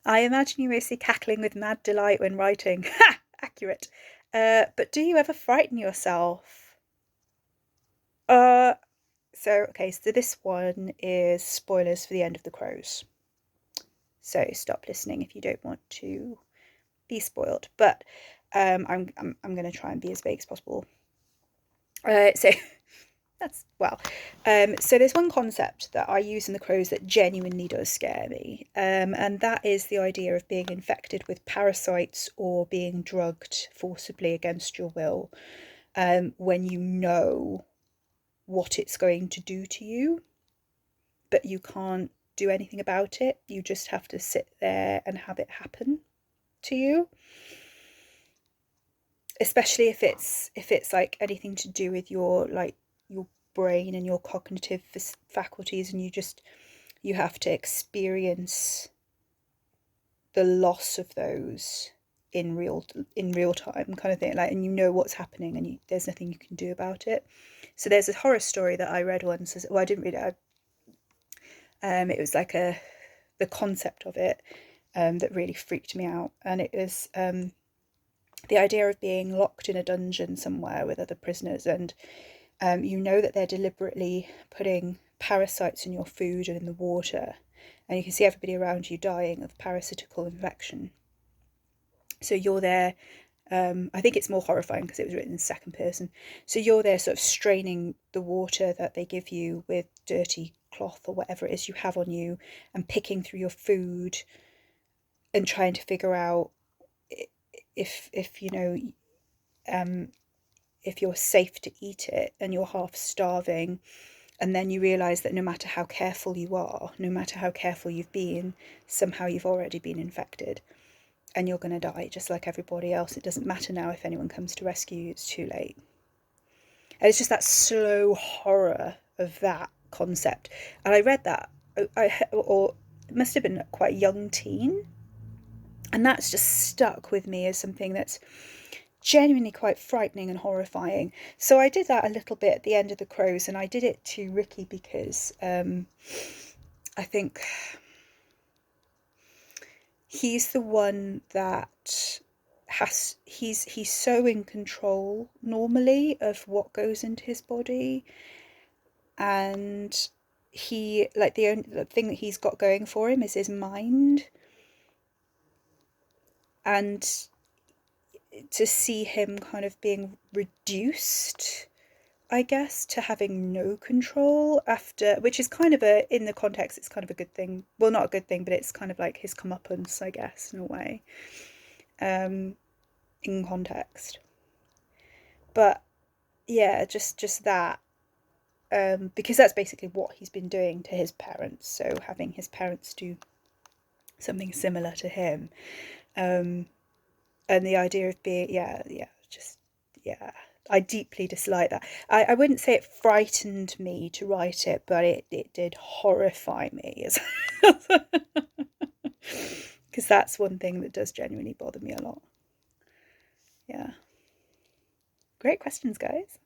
I imagine you mostly cackling with mad delight when writing. Ha! Accurate. But do you ever frighten yourself? Uh, so this one is spoilers for the end of The Crows. So stop listening if you don't want to be spoiled. But I'm going to try and be as vague as possible. So that's well. So there's one concept that I use in The Crows that genuinely does scare me, and that is the idea of being infected with parasites or being drugged forcibly against your will, when you know what it's going to do to you, but you can't do anything about it. You just have to sit there and have it happen to you. Especially if it's like anything to do with your brain and your cognitive faculties, and you have to experience the loss of those in real time kind of thing, like, and you know what's happening, and there's nothing you can do about it. So there's a horror story that I read once. Well, I didn't read it. It was like the concept of it, that really freaked me out, and it was the idea of being locked in a dungeon somewhere with other prisoners, and you know that they're deliberately putting parasites in your food and in the water, and you can see everybody around you dying of parasitical infection. So you're there. I think it's more horrifying because it was written in second person. So you're there sort of straining the water that they give you with dirty cloth or whatever it is you have on you, and picking through your food and trying to figure out if you know, if you're safe to eat it, and you're half starving. And then you realise that no matter how careful you are, no matter how careful you've been, somehow you've already been infected, and you're going to die just like everybody else. It doesn't matter now if anyone comes to rescue you, it's too late. And it's just that slow horror of that concept. And I read that, or it must have been quite a young teen, and that's just stuck with me as something that's genuinely quite frightening and horrifying. So I did that a little bit at the end of The Crows, and I did it to Ricky because I think he's the one that he's so in control normally of what goes into his body, and he, like, the only thing that he's got going for him is his mind, and to see him kind of being reduced, I guess, to having no control after, which is kind of in the context, it's kind of a good thing. Well, not a good thing, but it's kind of like his comeuppance, I guess, in a way, in context. But yeah, just that, because that's basically what he's been doing to his parents. So having his parents do something similar to him, and the idea of being, yeah, I deeply dislike that. I wouldn't say it frightened me to write it, but it did horrify me, because that's one thing that does genuinely bother me a lot. Yeah. Great questions, guys.